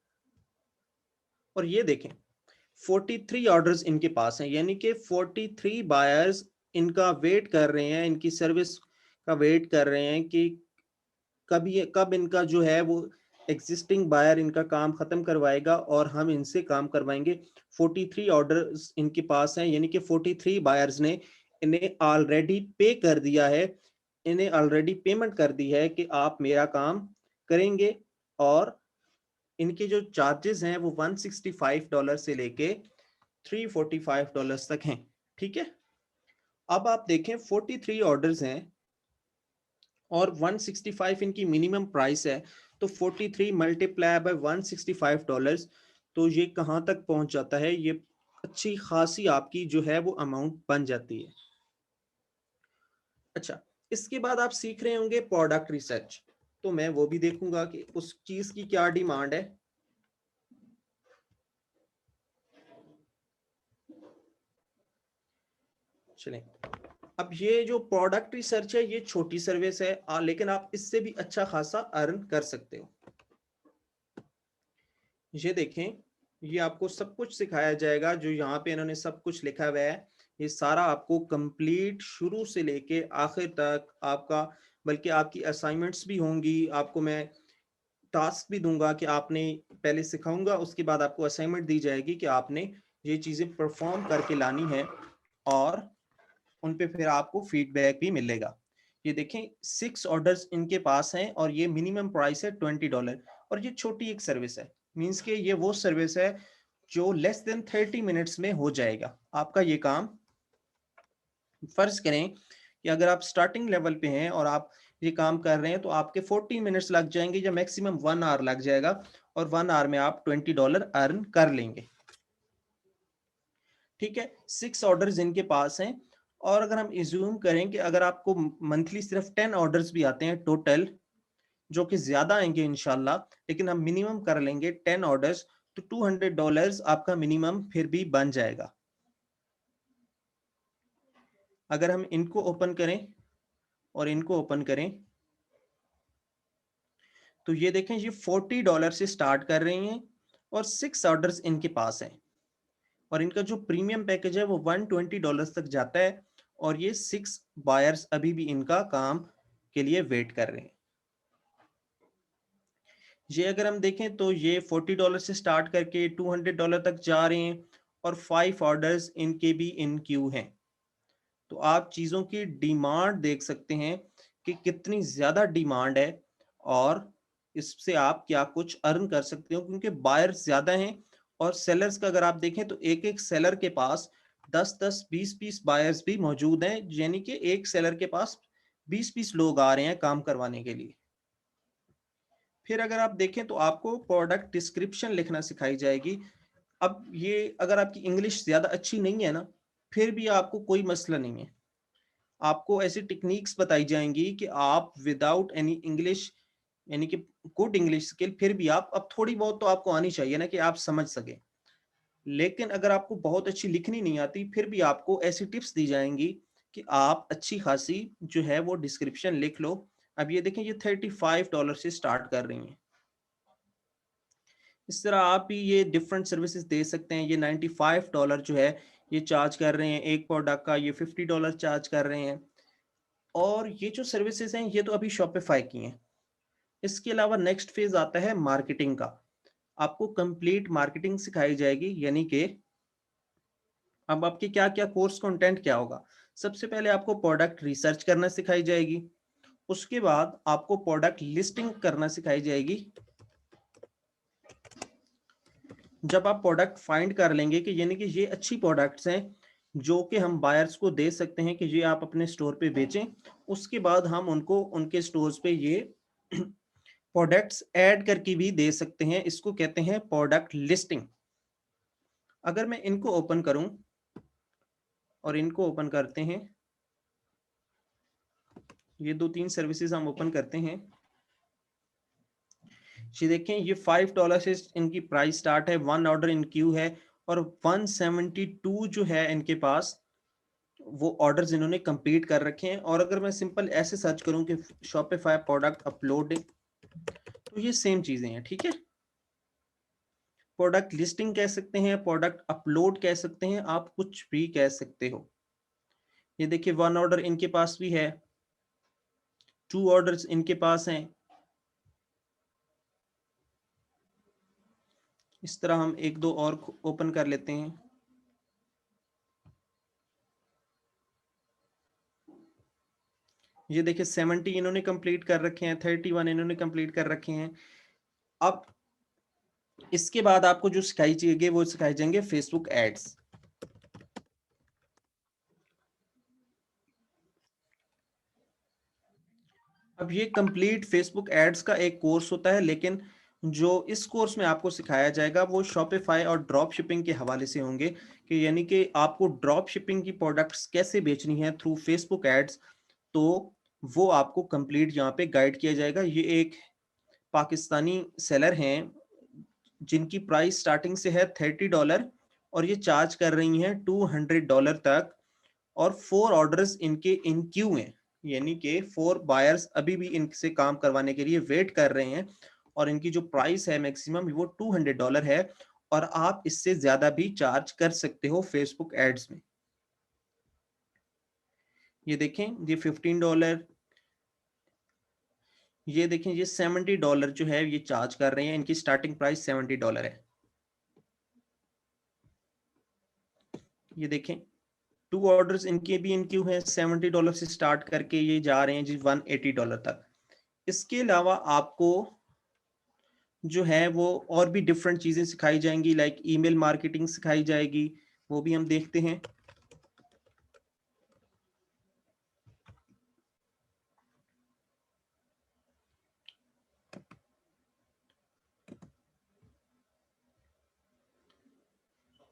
और ये देखें 43 ऑर्डर्स इनके पास हैं, यानी कि 43 बायर्स इनका वेट कर रहे हैं, इनकी सर्विस का वेट कर रहे हैं कि कब इनका जो है वो एग्जिस्टिंग बायर इनका काम खत्म करवाएगा और हम इनसे काम करवाएंगे। 43 ऑर्डर्स इनके पास हैं, यानी कि 43 बायर्स ने इन्हें ऑलरेडी पे कर दिया है, इन्हें ऑलरेडी पेमेंट कर दी है कि आप मेरा काम करेंगे। और इनके जो चार्जेस हैं वो $165 से लेके $345 तक हैं। ठीक है, अब आप देखें 43 ऑर्डर्स हैं और 165 इनकी मिनिमम प्राइस है, तो 43 मल्टीप्लाई बाय $165, तो ये कहाँ तक पहुंच जाता है, ये अच्छी खासी आपकी जो है वो अमाउंट बन जाती है। अच्छा, इसके बाद आप सीख रहे होंगे प्रोडक्ट रिसर्च, तो मैं वो भी देखूंगा कि उस चीज की क्या डिमांड है। चलें, अब ये जो प्रोडक्ट रिसर्च है ये छोटी सर्विस है, लेकिन आप इससे भी अच्छा खासा अर्न कर सकते हो। ये देखें, ये आपको सब कुछ सिखाया जाएगा, जो यहाँ पे इन्होंने सब कुछ लिखा हुआ है, ये सारा आपको कंप्लीट शुरू से लेके आखिर तक आपका, बल्कि आपकी असाइनमेंट्स भी होंगी, आपको मैं टास्क भी दूंगा कि आपने पहले सिखाऊंगा, उसके बाद आपको असाइनमेंट दी जाएगी कि आपने ये चीजें परफॉर्म करके लानी है, और उन पे फिर आपको फीडबैक भी मिलेगा। ये देखें 6 ऑर्डर्स इनके पास हैं, और ये मिनिमम प्राइस है $20, और ये छोटी एक सर्विस है। मींस के ये वो सर्विस है जो लेस देन 30 मिनट्स में हो जाएगा आपका ये काम। फर्ज करें कि अगर आप स्टार्टिंग लेवल पे हैं और आप ये काम कर रहे हैं, तो आपके 40 मिनट्स लग जाएंगे या मैक्सिमम 1 आवर लग जाएगा, और 1 आवर में आप $20 अर्न कर लेंगे। ठीक है, 6 ऑर्डर्स इनके पास हैं, और अगर हम इज्यूम करें कि अगर आपको मंथली सिर्फ 10 ऑर्डर्स भी आते हैं टोटल, जो कि ज्यादा आएंगे इंशाल्लाह, लेकिन हम मिनिमम कर लेंगे 10 ऑर्डर्स, तो $200 आपका मिनिमम फिर भी बन जाएगा। अगर हम इनको ओपन करें और इनको ओपन करें, तो ये देखें ये $40 से स्टार्ट कर रही हैं, और 6 ऑर्डर्स इनके पास हैं, और इनका जो प्रीमियम पैकेज है वो $120 तक जाता है, और ये 6 बायर्स अभी भी इनका काम के लिए वेट कर रहे हैं। ये अगर हम देखें तो ये $40 से स्टार्ट करके $200 तक जा रहे हैं और 5 ऑर्डर्स इनके भी इन क्यू हैं। तो आप चीज़ों की डिमांड देख सकते हैं कि कितनी ज़्यादा डिमांड है और इससे आप क्या कुछ अर्न कर सकते हो, क्योंकि बायर्स ज़्यादा हैं और सेलर्स का अगर आप देखें तो एक-एक सेलर के पास 10-10, 20-20 बायर्स भी मौजूद हैं, यानी कि एक सेलर के पास 20-20 लोग आ रहे हैं काम करवाने के लिए। फिर अगर आप देखें तो आपको प्रोडक्ट डिस्क्रिप्शन लिखना सिखाई जाएगी। अब ये अगर आपकी इंग्लिश ज़्यादा अच्छी नहीं है ना, फिर भी आपको कोई मसला नहीं है। आपको ऐसी टेक्निक्स बताई जाएंगी कि आप विदाउट एनी इंग्लिश, यानी कि गुड इंग्लिश स्किल, फिर भी आप अब थोड़ी बहुत तो आपको आनी चाहिए ना कि आप समझ सकें। लेकिन अगर आपको बहुत अच्छी लिखनी नहीं आती, फिर भी आपको ऐसी टिप्स दी जाएंगी कि आप अच्छी खासी जो है वो डिस्क्रिप्शन लिख लो। अब ये देखें, ये $35 से स्टार्ट कर रही हैं। इस तरह आप भी ये डिफरेंट सर्विसेज दे सकते हैं। ये $95 जो है ये चार्ज कर रहे हैं एक प्रोडक्ट का, ये $50 चार्ज कर रहे हैं। और ये जो सर्विसेज हैं ये तो अभी शॉपिफाई की हैं। इसके अलावा नेक्स्ट फेज आता है मार्केटिंग का। आपको कंप्लीट मार्केटिंग सिखाई जाएगी, यानी कि अब आपके क्या क्या कोर्स कंटेंट क्या होगा। सबसे पहले आपको प्रोडक्ट रिसर्च करना सिखाई जाएगी। उसके बाद आपको प्रोडक्ट लिस्टिंग करना सिखाई जाएगी। जब आप प्रोडक्ट फाइंड कर लेंगे कि यानी कि ये अच्छी प्रोडक्ट्स हैं जो कि हम बायर्स को दे सकते हैं कि ये आप अपने स्टोर पे बेचें, उसके बाद हम उनको उनके स्टोर्स पे ये प्रोडक्ट्स ऐड करके भी दे सकते हैं। इसको कहते हैं प्रोडक्ट लिस्टिंग। अगर मैं इनको ओपन करूं और इनको ओपन करते हैं, ये 2-3 सर्विसेज हम ओपन करते हैं। ये देखें, ये $5 से इनकी प्राइस स्टार्ट है, 1 ऑर्डर इन क्यू है और 172 जो है इनके पास वो ऑर्डर्स इन्होंने कंप्लीट कर रखे हैं। और अगर मैं सिंपल ऐसे सर्च करूं कि शॉपिफाई प्रोडक्ट अपलोडिंग, तो ये सेम चीजें हैं। ठीक है, प्रोडक्ट लिस्टिंग कह सकते हैं, प्रोडक्ट अपलोड कह सकते हैं, आप कुछ भी कह सकते हो। ये देखिए, 1 ऑर्डर इनके पास भी है, 2 ऑर्डर्स इनके पास हैं। इस तरह हम 1-2 और ओपन कर लेते हैं। ये देखिए, 70 इन्होंने कंप्लीट कर रखे हैं, 31 इन्होंने कंप्लीट कर रखे हैं। अब इसके बाद आपको जो सिखाई जाएगी वो सिखाई जाएंगे फेसबुक एड्स। अब ये कंप्लीट फेसबुक एड्स का एक कोर्स होता है, लेकिन जो इस कोर्स में आपको सिखाया जाएगा वो शॉपिफाई और ड्रॉप शिपिंग के हवाले से होंगे, कि यानी कि आपको ड्रॉप शिपिंग की प्रोडक्ट्स कैसे बेचनी है थ्रू फेसबुक एड्स। तो वो आपको कंप्लीट यहाँ पे गाइड किया जाएगा। ये एक पाकिस्तानी सेलर हैं जिनकी प्राइस स्टार्टिंग से है $30 और ये चार्ज कर रही हैं $200 तक। और 4 ऑर्डर्स इनके इन क्यू हैं, यानी कि 4 बायर्स अभी भी इनसे काम करवाने के लिए वेट कर रहे हैं। और इनकी जो प्राइस है मैक्सिमम वो $200 है और आप इससे ज्यादा भी चार्ज कर सकते हो फेसबुक एड्स में। ये देखें, ये $15, ये देखें, ये $70 जो है ये चार्ज कर रहे हैं। इनकी स्टार्टिंग प्राइस $70 है। ये देखें, 2 ऑर्डर्स इनके भी इन क्यू है, $70 से स्टार्ट करके ये जा रहे हैं जी $180 तक। इसके अलावा आपको जो है वो और भी डिफरेंट चीजें सिखाई जाएंगी, लाइक ईमेल मार्केटिंग सिखाई जाएगी, वो भी हम देखते हैं।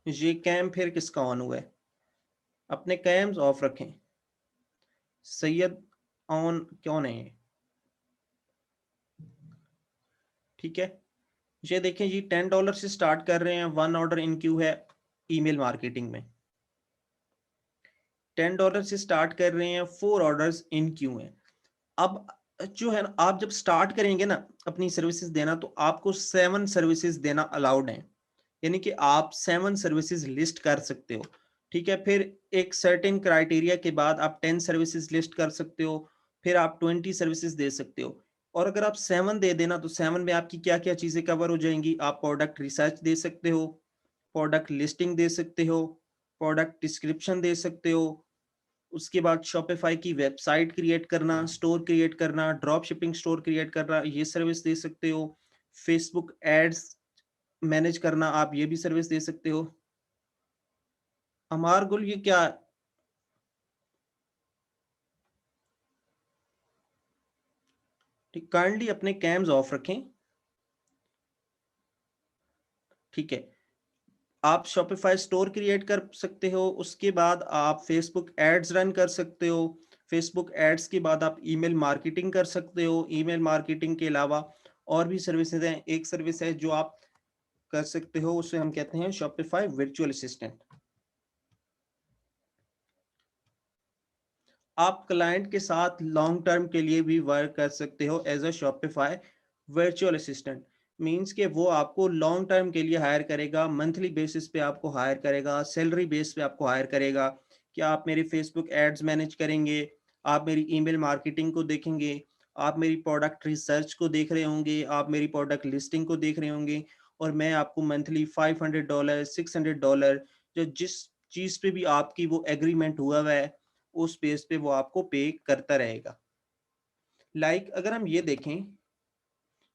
ये कैम फिर किसका ऑन हुआ है, अपने कैम्स ऑफ रखें। सैयद ऑन क्यों नहीं है? ठीक है, ये देखें जी $10 से स्टार्ट कर रहे हैं, 1 ऑर्डर इन क्यू है ईमेल मार्केटिंग में। $10 से स्टार्ट कर रहे हैं, 4 ऑर्डर्स इन क्यू हैं। अब जो है ना, आप जब स्टार्ट करेंगे ना अपनी सर्विसेज देना, तो आपको 7 सर्विसेज देना अलाउड है, यानी कि आप 7 सर्विसेज लिस्ट कर सकते हो। ठीक है, फिर एक सर्टेन क्राइटेरिया के बाद आप 10 सर्विसेज लिस्ट कर सकते हो, फिर आप 20 सर्विसेज दे सकते हो। और अगर आप 7 दे देना तो 7 में आपकी क्या क्या चीजें कवर हो जाएंगी? आप प्रोडक्ट रिसर्च दे सकते हो, प्रोडक्ट लिस्टिंग दे सकते हो, प्रोडक्ट डिस्क्रिप्शन दे सकते हो, उसके बाद शॉपिफाई की वेबसाइट क्रिएट करना, स्टोर क्रिएट करना, ड्रॉप शिपिंग स्टोर क्रिएट करना, ये सर्विस दे सकते हो। फेसबुक एड्स मैनेज करना, आप ये भी सर्विस दे सकते हो। अमार गुल, ये क्या? ठीक, काइंडली अपने कैम्स ऑफ रखें। ठीक है, आप शॉपिफाई स्टोर क्रिएट कर सकते हो, उसके बाद आप फेसबुक एड्स रन कर सकते हो, फेसबुक एड्स के बाद आप ईमेल मार्केटिंग कर सकते हो। ईमेल मार्केटिंग के अलावा और भी सर्विसेज हैं। एक सर्विस है जो आप कर सकते हो, उसे हम कहते हैं शॉपिफाई वर्चुअल असिस्टेंट। आप क्लाइंट के साथ लॉन्ग टर्म के लिए भी वर्क कर सकते हो as a Shopify virtual assistant. Means के वो आपको लॉन्ग टर्म के लिए हायर करेगा, मंथली बेसिस पे आपको हायर करेगा, सैलरी बेस पे आपको हायर करेगा कि आप मेरे फेसबुक एड्स मैनेज करेंगे, आप मेरी ईमेल मार्केटिंग को देखेंगे, आप मेरी प्रोडक्ट रिसर्च को देख रहे होंगे, आप मेरी प्रोडक्ट लिस्टिंग को देख रहे होंगे, और मैं आपको मंथली $500 $600 जो जिस चीज़ पे भी आपकी वो एग्रीमेंट हुआ है उस बेस पे वो आपको पे करता रहेगा। अगर हम ये देखें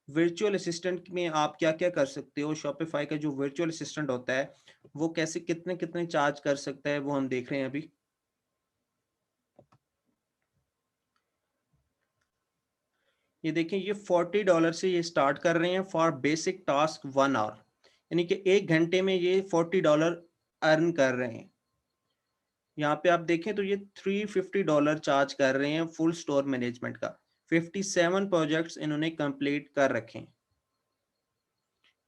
वर्चुअल असिस्टेंट में आप क्या क्या कर सकते हो, शॉपिफाई का जो वर्चुअल असिस्टेंट होता है वो कैसे कितने कितने चार्ज कर सकता है, वो हम देख रहे हैं अभी। ये देखें, ये $40 से ये स्टार्ट कर रहे हैं फॉर बेसिक टास्क 1 आवर, यानी कि 1 घंटे में ये $40 अर्न कर रहे हैं। यहाँ पे आप देखें तो ये $350 चार्ज कर रहे हैं फुल स्टोर मैनेजमेंट का। 57 प्रोजेक्ट्स इन्होंने कंप्लीट कर रखे हैं।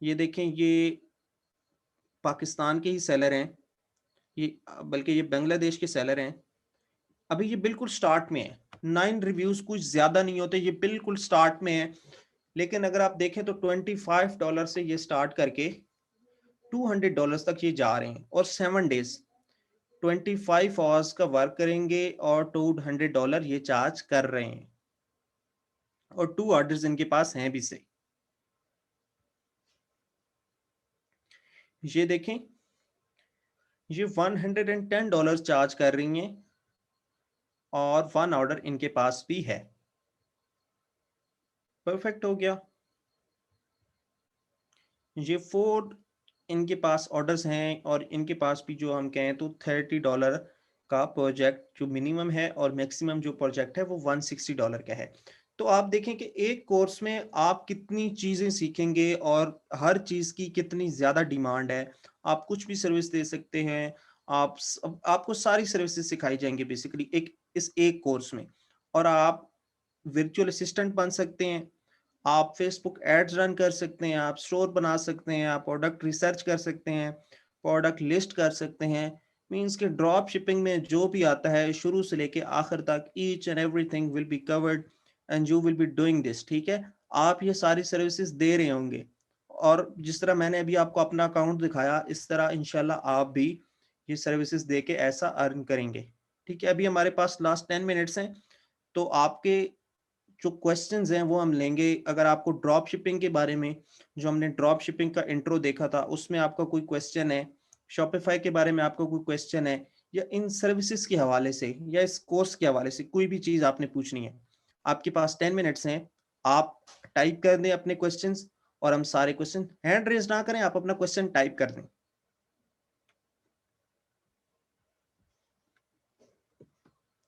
ये देखें, ये पाकिस्तान के ही सेलर हैं, ये बल्कि ये बांग्लादेश के सेलर हैं। अभी ये बिल्कुल स्टार्ट में है, 9 रिव्यूज कुछ ज्यादा नहीं होते, ये बिल्कुल स्टार्ट में है। लेकिन अगर आप देखें तो $25 से ये स्टार्ट करके $200 तक ये जा रहे हैं, और 7 डेज 25 आवर्स का वर्क करेंगे और $200 ये चार्ज कर रहे हैं, और 2 ऑर्डर्स इनके पास हैं भी से। ये देखें, ये $110 चार्ज कर रही हैं और 1 ऑर्डर इनके पास भी है। परफेक्ट हो गया। ये 4 इनके पास ऑर्डर्स हैं, और इनके पास भी जो हम कहें तो $30 का प्रोजेक्ट जो मिनिमम है, और मैक्सिमम जो प्रोजेक्ट है वो $160 का है। तो आप देखें कि एक कोर्स में आप कितनी चीज़ें सीखेंगे और हर चीज़ की कितनी ज़्यादा डिमांड है। आप कुछ भी सर्विस दे सकते हैं, आपको सारी सर्विसेज सिखाई जाएंगी बेसिकली इस एक कोर्स में, और आप वर्चुअल असिस्टेंट बन सकते हैं, आप फेसबुक एड्स रन कर सकते हैं, आप स्टोर बना सकते हैं, आप प्रोडक्ट रिसर्च कर सकते हैं, प्रोडक्ट लिस्ट कर सकते हैं। मींस के ड्रॉप शिपिंग में जो भी आता है शुरू से लेके आखिर तक, each and everything will be covered and you will be doing this. ठीक है, आप ये सारी सर्विसेज दे रहे होंगे, और जिस तरह मैंने अभी आपको अपना अकाउंट दिखाया इस तरह इंशाल्लाह आप भी ये सर्विसेज दे के ऐसा अर्न करेंगे। ठीक है, अभी हमारे पास लास्ट 10 मिनट्स हैं, तो आपके जो क्वेश्चंस हैं वो हम लेंगे। अगर आपको ड्रॉप शिपिंग के बारे में, जो हमने ड्रॉप शिपिंग का इंट्रो देखा था, उसमें आपका कोई क्वेश्चन है, शॉपिफाई के बारे में आपका कोई क्वेश्चन है, या इन सर्विसेज के हवाले से या इस कोर्स के हवाले से कोई भी चीज़ आपने पूछनी है, आपके पास 10 मिनट्स हैं। आप टाइप कर दें अपने क्वेश्चंस, और हम सारे क्वेश्चन, हैंड रेज ना करें, आप अपना क्वेश्चन टाइप कर दें।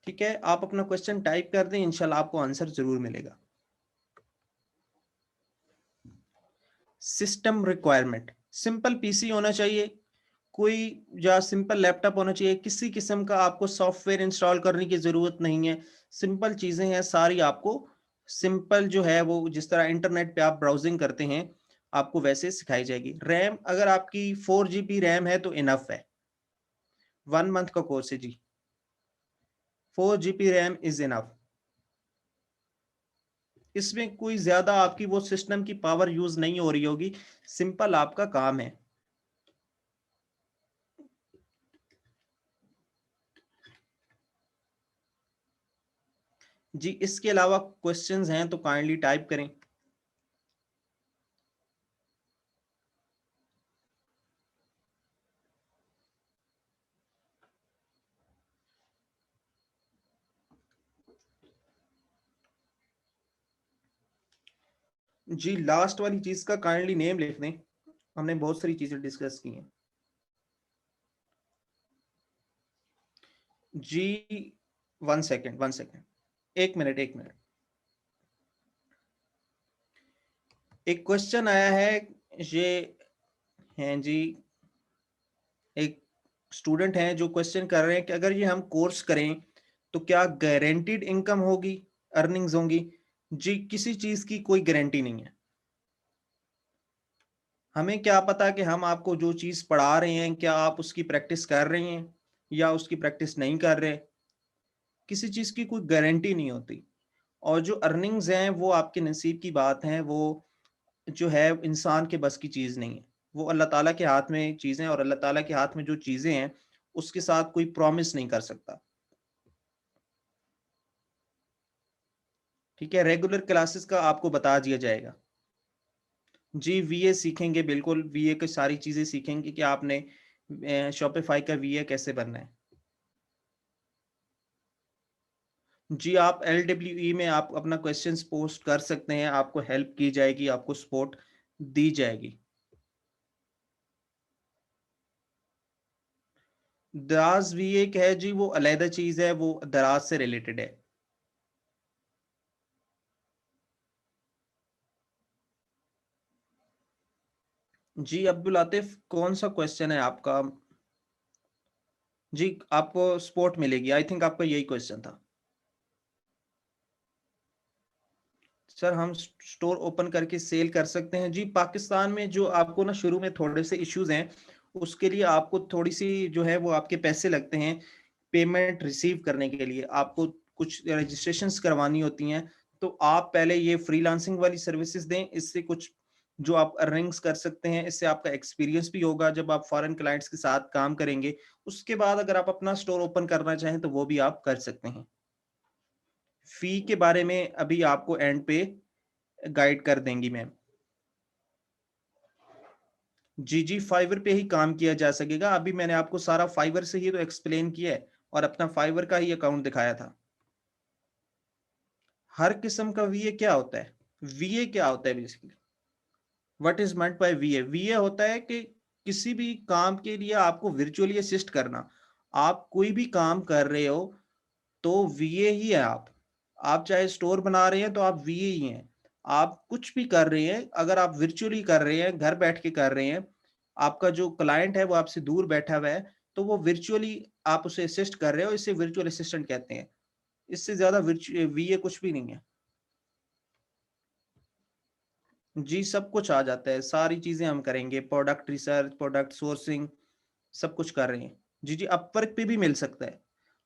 ठीक है, आप अपना क्वेश्चन टाइप कर दें, इंशाल्लाह आपको आंसर जरूर मिलेगा। सिस्टम रिक्वायरमेंट, सिंपल पीसी होना चाहिए कोई, या सिंपल लैपटॉप होना चाहिए। किसी किस्म का आपको सॉफ्टवेयर इंस्टॉल करने की जरूरत नहीं है, सिंपल चीजें हैं सारी। आपको सिंपल जो है वो जिस तरह इंटरनेट पे आप ब्राउजिंग करते हैं आपको वैसे सिखाई जाएगी। रैम अगर आपकी 4 GB रैम है तो इनफ है, 1 मंथ का कोर्स है जी, 4 GB रैम इज इनफ। इसमें कोई ज्यादा आपकी वो सिस्टम की पावर यूज नहीं हो रही होगी, सिंपल आपका काम है। जी इसके अलावा क्वेश्चंस हैं तो काइंडली टाइप करें। जी लास्ट वाली चीज का काइंडली नेम लिख दें, हमने बहुत सारी चीजें डिस्कस की हैं। जी 1 सेकेंड 1 सेकेंड, 1 मिनट 1 मिनट। एक क्वेश्चन आया है, ये हैं जी, एक स्टूडेंट हैं जो क्वेश्चन कर रहे हैं कि अगर ये हम कोर्स करें तो क्या गारंटीड इनकम होगी, अर्निंग्स होंगी? जी किसी चीज की कोई गारंटी नहीं है। हमें क्या पता कि हम आपको जो चीज पढ़ा रहे हैं क्या आप उसकी प्रैक्टिस कर रहे हैं या उसकी प्रैक्टिस नहीं कर रहे। किसी चीज की कोई गारंटी नहीं होती। और जो अर्निंग्स हैं वो आपके नसीब की बात है, वो जो है इंसान के बस की चीज नहीं है। वो अल्लाह ताला के हाथ में चीजें, और अल्लाह ताला के हाथ में जो चीजें हैं उसके साथ कोई प्रॉमिस नहीं कर सकता। ठीक है, रेगुलर क्लासेस का आपको बता दिया जाएगा। जी वीए सीखेंगे, बिल्कुल वीए की सारी चीजें सीखेंगे कि आपने शॉपिफाई का वीए कैसे बनना है। जी आप LWE में आप अपना क्वेश्चंस पोस्ट कर सकते हैं, आपको हेल्प की जाएगी, आपको सपोर्ट दी जाएगी। दराज भी एक है जी, वो अलहदा चीज है, वो दराज से रिलेटेड है। जी अब्दुल आतिफ, कौन सा क्वेश्चन है आपका? जी आपको सपोर्ट मिलेगी, आई थिंक आपका यही क्वेश्चन था। सर हम स्टोर ओपन करके सेल कर सकते हैं। जी पाकिस्तान में जो आपको ना शुरू में थोड़े से इश्यूज हैं, उसके लिए आपको थोड़ी सी जो है वो आपके पैसे लगते हैं पेमेंट रिसीव करने के लिए, आपको कुछ रजिस्ट्रेशंस करवानी होती हैं। तो आप पहले ये फ्रीलांसिंग वाली सर्विसेज दें, इससे कुछ जो आप अर्निंग्स कर सकते हैं, इससे आपका एक्सपीरियंस भी होगा जब आप फॉरेन क्लाइंट्स के साथ काम करेंगे। उसके बाद अगर आप अपना स्टोर ओपन करना चाहें तो वो भी आप कर सकते हैं। फी के बारे में अभी आपको एंड पे गाइड कर देंगी मैम। जी जी फाइवर पे ही काम किया जा सकेगा, अभी मैंने आपको सारा फाइवर से ही तो एक्सप्लेन किया है और अपना फाइवर का ही अकाउंट दिखाया था। हर किस्म का वीए क्या होता है? वीए क्या होता है basically? What is meant by वीए? वीए होता है कि किसी भी काम के लिए आपको वर्चुअली असिस्ट करना। आप कोई भी काम कर रहे हो तो वीए ही है आप चाहे स्टोर बना रहे हैं तो आप वीए ही हैं। आप कुछ भी कर रहे हैं, अगर आप वर्चुअली कर रहे हैं, घर बैठ के कर रहे हैं, आपका जो क्लाइंट है वो आपसे दूर बैठा हुआ है, तो वो वर्चुअली आप उसे असिस्ट कर रहे हो, इसे वर्चुअल असिस्टेंट कहते हैं। इससे ज्यादा वीए कुछ भी नहीं है। जी सब कुछ आ जाता है, सारी चीजें हम करेंगे, प्रोडक्ट रिसर्च, प्रोडक्ट सोर्सिंग, सब कुछ कर रहे हैं। जी जी अपवर्क पे भी मिल सकता है,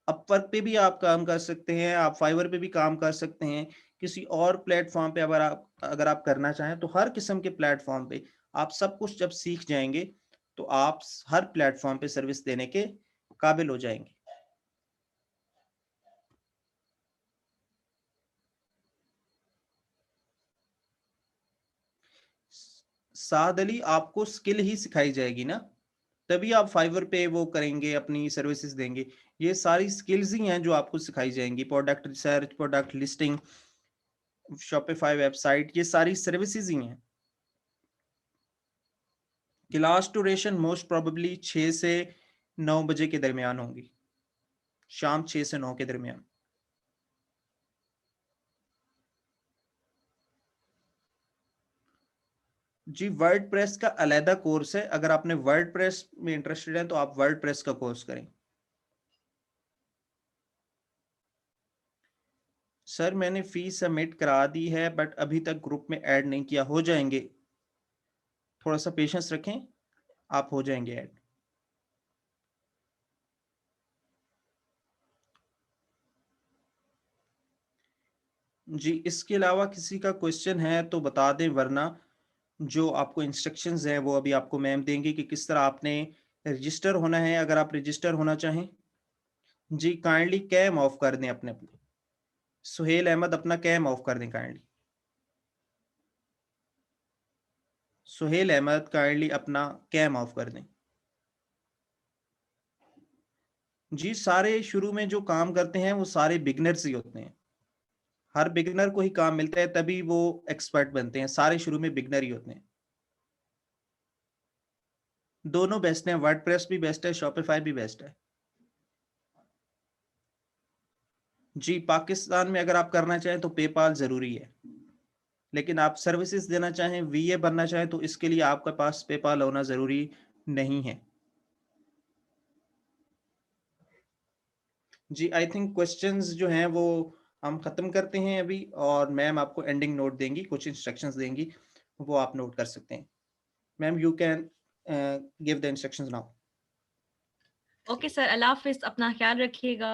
अपवर्क पे भी आप काम कर सकते हैं, आप फाइवर पे भी काम कर सकते हैं, किसी और प्लेटफॉर्म पे अगर आप करना चाहें तो हर किस्म के प्लेटफॉर्म पे आप सब कुछ जब सीख जाएंगे तो आप हर प्लेटफॉर्म पे सर्विस देने के काबिल हो जाएंगे। साद अली, आपको स्किल ही सिखाई जाएगी ना, तभी आप फाइवर पे वो करेंगे, अपनी सर्विसेज देंगे। ये सारी स्किल्स ही हैं जो आपको सिखाई जाएंगी, product research, product listing, Shopify website, ये सारी सर्विसेज ही हैं। क्लास ड्यूरेशन मोस्ट प्रोबेबली 6 से 9 बजे के दरमियान होंगी, शाम 6 से 9 के दरमियान। जी वर्ड प्रेस का अलहदा कोर्स है, अगर आपने वर्ड प्रेस में इंटरेस्टेड है तो आप वर्ड प्रेस का कोर्स करें। सर मैंने फीस सबमिट करा दी है बट अभी तक ग्रुप में ऐड नहीं किया, हो जाएंगे, थोड़ा सा पेशेंस रखें, आप हो जाएंगे ऐड। जी इसके अलावा किसी का क्वेश्चन है तो बता दें, वरना जो आपको इंस्ट्रक्शंस हैं वो अभी आपको मैम देंगे कि किस तरह आपने रजिस्टर होना है, अगर आप रजिस्टर होना चाहें। जी काइंडली कैम ऑफ कर दें अपने अपने। सुहेल अहमद अपना कैम ऑफ कर दें काइंडली। सुहेल अहमद काइंडली अपना कैम ऑफ कर दें। जी, सारे शुरू में जो काम करते हैं वो सारे बिगनर्स ही होते हैं। हर बिगनर को ही काम मिलता है तभी वो एक्सपर्ट बनते हैं। सारे शुरू में बिगनर ही होते हैं। दोनों बेस्ट हैं, वर्डप्रेस भी बेस्ट है, शॉपिफाई भी बेस्ट है। जी, पाकिस्तान में अगर आप करना चाहें तो पेपाल जरूरी है, लेकिन आप सर्विसेज देना चाहें, वीए बनना चाहें तो इसके लिए आपके पास पेपाल होना जरूरी नहीं है। जी, आई थिंक क्वेश्चंस जो हैं वो हम खत्म करते हैं अभी, और मैम आपको एंडिंग नोट देंगी, कुछ इंस्ट्रक्शंस देंगी, वो आप नोट कर सकते हैं। Ma'am you can give the instructions now. Okay sir, अल्लाह हाफिज, अपना ख्याल रखिएगा।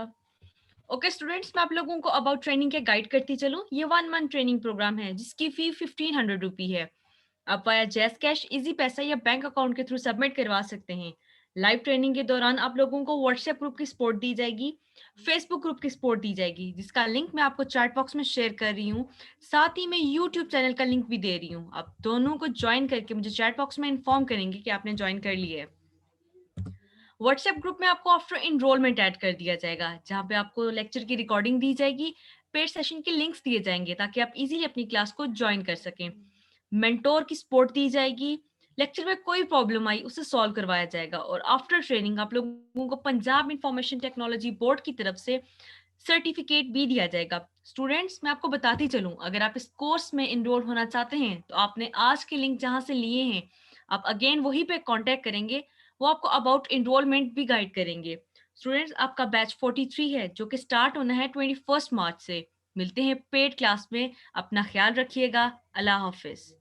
ओके स्टूडेंट्स, मैं आप लोगों को अबाउट ट्रेनिंग के गाइड करती चलूँ। ये 1 मंथ ट्रेनिंग प्रोग्राम है जिसकी फी 1500 रुपी है। आप वाया जैस कैश, इजी पैसा या बैंक अकाउंट के थ्रू सबमिट करवा सकते हैं। लाइव ट्रेनिंग के दौरान आप लोगों को व्हाट्सएप ग्रुप की सपोर्ट दी जाएगी, फेसबुक ग्रुप की सपोर्ट दी जाएगी, जिसका लिंक मैं आपको चैट बॉक्स में शेयर कर रही हूँ। साथ ही मैं यूट्यूब चैनल का लिंक भी दे रही हूँ। आप दोनों को ज्वाइन करके मुझे चैट बॉक्स में इन्फॉर्म करेंगे कि आपने ज्वाइन कर लिया है। व्हाट्सएप ग्रुप में आपको आफ्टर इनरोलमेंट ऐड कर दिया जाएगा, जहाँ पे आपको लेक्चर की रिकॉर्डिंग दी जाएगी, पेड सेशन के लिंक्स दिए जाएंगे ताकि आप इजीली अपनी क्लास को ज्वाइन कर सकें। मेंटोर की सपोर्ट दी जाएगी, लेक्चर में कोई प्रॉब्लम आई उसे सॉल्व करवाया जाएगा, और आफ्टर ट्रेनिंग आप लोगों को पंजाब इंफॉर्मेशन टेक्नोलॉजी बोर्ड की तरफ से सर्टिफिकेट भी दिया जाएगा। स्टूडेंट्स, मैं आपको बताती चलूं, अगर आप इस कोर्स में इनरोल होना चाहते हैं तो आपने आज के लिंक जहां से लिए हैं, आप अगेन वहीं पे कांटेक्ट करेंगे, वो आपको अबाउट इनरोलमेंट भी गाइड करेंगे। स्टूडेंट्स, आपका बैच 43 है जो कि स्टार्ट होना है 21 मार्च से। मिलते हैं पेड क्लास में, अपना ख्याल रखिएगा। अल्लाह हाफिज।